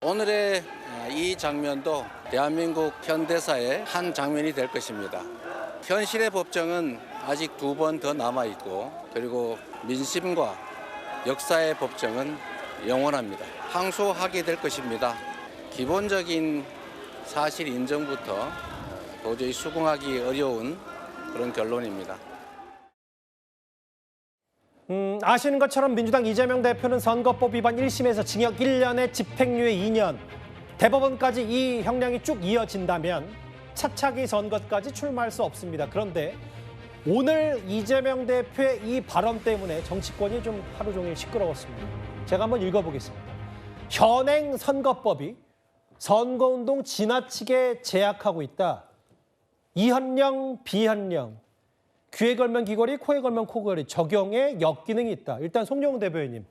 오늘의 이 장면도 대한민국 현대사의 한 장면이 될 것입니다. 현실의 법정은 아직 2번 더 남아있고, 그리고 민심과 역사의 법정은 영원합니다. 항소하게 될 것입니다. 기본적인 사실 인정부터 도저히 수긍하기 어려운 그런 결론입니다. 아시는 것처럼 민주당 이재명 대표는 선거법 위반 1심에서 징역 1년에 집행유예 2년, 대법원까지 이 형량이 쭉 이어진다면 차차기 선거까지 출마할 수 없습니다. 그런데 오늘 이재명 대표의 이 발언 때문에 정치권이 좀 하루 종일 시끄러웠습니다. 제가 한번 읽어보겠습니다. 현행 선거법이 선거운동 지나치게 제약하고 있다. 이현령, 비현령, 귀에 걸면 귀걸이, 코에 걸면 코걸이 적용에 역기능이 있다. 일단 송영훈 대변인님,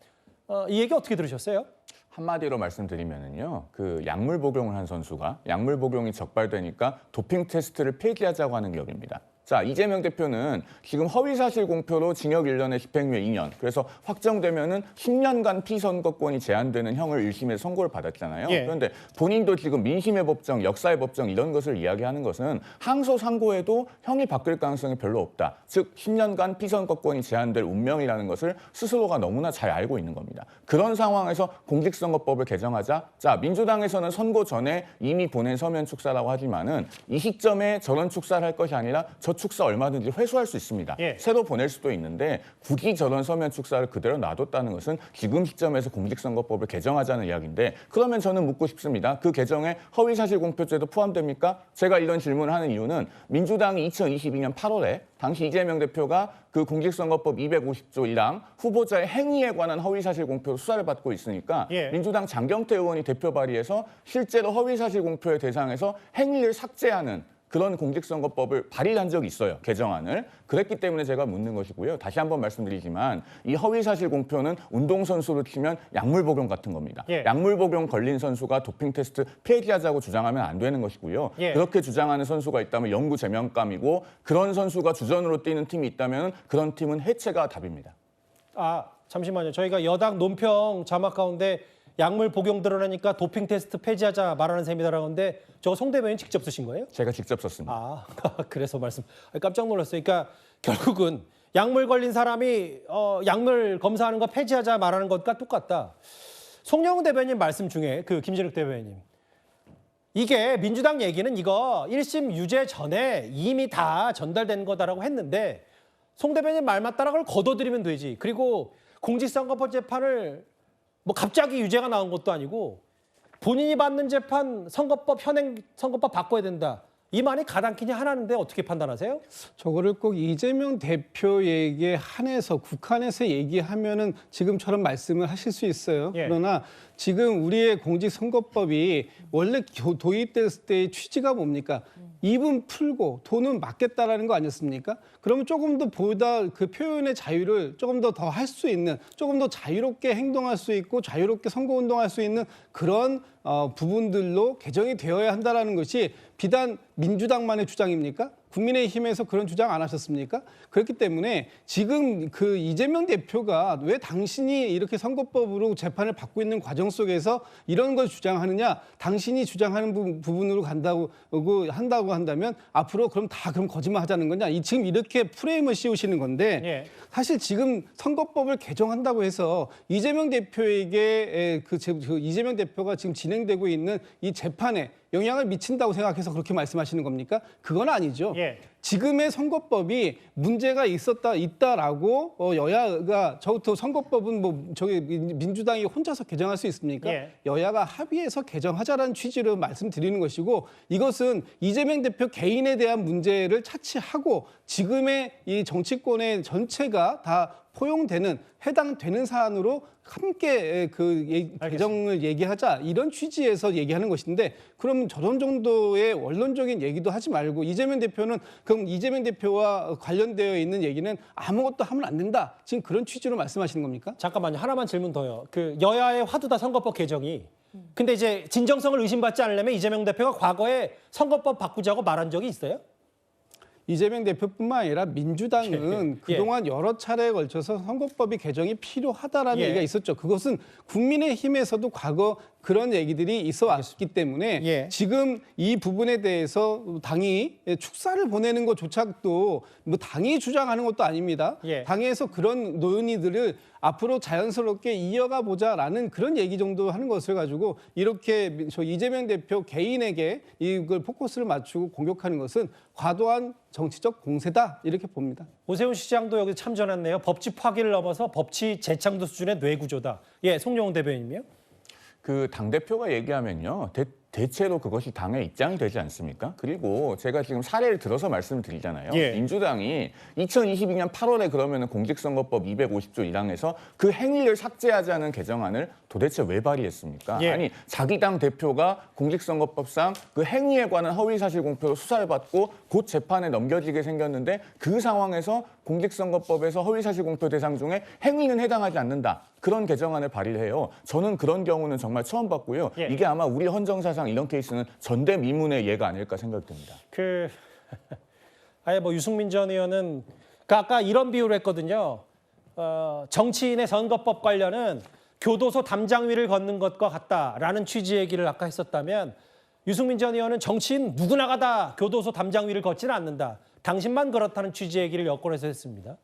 이 얘기 어떻게 들으셨어요? 한마디로 말씀드리면은요, 그 약물 복용을 한 선수가 약물 복용이 적발되니까 도핑 테스트를 폐기하자고 하는 격입니다. 자, 이재명 대표는 지금 허위사실 공표로 징역 1년에 집행유예 2년, 그래서 확정되면은 10년간 피선거권이 제한되는 형을 1심에서 선고를 받았잖아요. 예. 그런데 본인도 지금 민심의 법정, 역사의 법정 이런 것을 이야기하는 것은 항소 상고에도 형이 바뀔 가능성이 별로 없다. 즉 10년간 피선거권이 제한될 운명이라는 것을 스스로가 너무나 잘 알고 있는 겁니다. 그런 상황에서 공직선거법을 개정하자, 자, 민주당에서는 선거 전에 이미 보낸 서면 축사라고 하지만은 이 시점에 저런 축사를 할 것이 아니라 저 축사 얼마든지 회수할 수 있습니다. 예. 새로 보낼 수도 있는데 굳이 저런 서면 축사를 그대로 놔뒀다는 것은 지금 시점에서 공직선거법을 개정하자는 이야기인데, 그러면 저는 묻고 싶습니다. 그 개정에 허위사실공표죄도 포함됩니까? 제가 이런 질문을 하는 이유는 민주당이 2022년 8월에 당시 이재명 대표가 그 공직선거법 250조 1항 후보자의 행위에 관한 허위사실공표로 수사를 받고 있으니까 예. 민주당 장경태 의원이 대표 발의해서 실제로 허위사실공표의 대상에서 행위를 삭제하는 그런 공직선거법을 발의한 적이 있어요. 개정안을. 그랬기 때문에 제가 묻는 것이고요. 다시 한번 말씀드리지만 이 허위사실 공표는 운동선수로 치면 약물 복용 같은 겁니다. 예. 약물 복용 걸린 선수가 도핑 테스트 폐기하자고 주장하면 안 되는 것이고요. 예. 그렇게 주장하는 선수가 있다면 영구 제명감이고, 그런 선수가 주전으로 뛰는 팀이 있다면 그런 팀은 해체가 답입니다. 아, 잠시만요. 저희가 여당 논평 자막 가운데 약물 복용 드러나니까 도핑 테스트 폐지하자 말하는 셈이다라고 하는데 저거 송 대변인 직접 쓰신 거예요? 제가 직접 썼습니다. 아, 그래서 말씀. 깜짝 놀랐어요. 그러니까 결국은 약물 걸린 사람이 약물 검사하는 거 폐지하자 말하는 것과 똑같다. 송영훈 대변인 말씀 중에 그 김진욱 대변인, 이게 민주당 얘기는 이거 1심 유죄 전에 이미 다 전달된 거다라고 했는데 송 대변인 말 맞다라 그걸 거둬들이면 되지. 그리고 공직선거법 재판을 뭐 갑자기 유죄가 나온 것도 아니고 본인이 받는 재판 현행 선거법 바꿔야 된다. 이 말이 가당키니 하나인데 어떻게 판단하세요? 저거를 꼭 이재명 대표에게 한해서 국한에서 얘기하면은 지금처럼 말씀을 하실 수 있어요. 예. 그러나 지금 우리의 공직선거법이 원래 도입됐을 때의 취지가 뭡니까? 입은 풀고 돈은 막겠다라는 거 아니었습니까? 그러면 조금 더 보다 그 표현의 자유를 조금 더 할 수 있는, 조금 더 자유롭게 행동할 수 있고 자유롭게 선거운동할 수 있는 그런 부분들로 개정이 되어야 한다라는 것이 비단 민주당만의 주장입니까? 국민의힘에서 그런 주장 안 하셨습니까? 그렇기 때문에 지금 그 이재명 대표가 왜 당신이 이렇게 선거법으로 재판을 받고 있는 과정 속에서 이런 걸 주장하느냐, 당신이 주장하는 부분으로 한다고 한다면 앞으로 그럼 거짓말 하자는 거냐, 지금 이렇게 프레임을 씌우시는 건데 예. 사실 지금 선거법을 개정한다고 해서 이재명 대표에게 이재명 대표가 지금 진행되고 있는 이 재판에 영향을 미친다고 생각해서 그렇게 말씀하시는 겁니까? 그건 아니죠. 예. 지금의 선거법이 문제가 있다라고 여야가 저부터 선거법은 민주당이 혼자서 개정할 수 있습니까? 예. 여야가 합의해서 개정하자라는 취지로 말씀드리는 것이고, 이것은 이재명 대표 개인에 대한 문제를 차치하고 지금의 이 정치권의 전체가 다 포용되는, 해당되는 사안으로 함께 개정을 얘기하자, 이런 취지에서 얘기하는 것인데, 그럼 저런 정도의 원론적인 얘기도 하지 말고 이재명 대표는 그럼 이재명 대표와 관련되어 있는 얘기는 아무것도 하면 안 된다, 지금 그런 취지로 말씀하시는 겁니까? 잠깐만요. 하나만 질문 더요. 그 여야의 화두다 선거법 개정이. 근데 이제 진정성을 의심받지 않으려면 이재명 대표가 과거에 선거법 바꾸자고 말한 적이 있어요? 이재명 대표뿐만 아니라 민주당은 그동안 여러 차례에 걸쳐서 선거법이 개정이 필요하다라는 예. 얘기가 있었죠. 그것은 국민의힘에서도 과거 그런 얘기들이 있어 왔기 때문에 예. 지금 이 부분에 대해서 당이 축사를 보내는 것조차도 뭐 당이 주장하는 것도 아닙니다. 예. 당에서 그런 논의들을 앞으로 자연스럽게 이어가 보자라는 그런 얘기 정도 하는 것을 가지고 이렇게 저 이재명 대표 개인에게 이걸 포커스를 맞추고 공격하는 것은 과도한 정치적 공세다 이렇게 봅니다. 오세훈 시장도 여기 참전했네요. 법치 파기를 넘어서 법치 재창조 수준의 뇌구조다. 예, 송영훈 대변인이요. 그 당대표가 얘기하면요. 대체로 그것이 당의 입장이 되지 않습니까? 그리고 제가 지금 사례를 들어서 말씀을 드리잖아요. 예. 민주당이 2022년 8월에 그러면 공직선거법 250조 1항에서 그 행위를 삭제하자는 개정안을 도대체 왜 발의했습니까? 예. 아니 자기 당 대표가 공직선거법상 그 행위에 관한 허위사실 공표로 수사를 받고 곧 재판에 넘겨지게 생겼는데 그 상황에서 공직선거법에서 허위사실 공표 대상 중에 행위는 해당하지 않는다. 그런 개정안을 발의를 해요. 저는 그런 경우는 정말 처음 봤고요. 예. 이게 아마 우리 헌정사상 이런 케이스는 전대미문의 예가 아닐까 생각됩니다. 아예 뭐 유승민 전 의원은 아까 이런 비유를 했거든요. 정치인의 선거법 관련은 교도소 담장 위를 걷는 것과 같다라는 취지 얘기를 아까 했었다면 유승민 전 의원은 정치인 누구나가 다 교도소 담장 위를 걷지는 않는다. 당신만 그렇다는 취지 얘기를 여권에서 했습니다.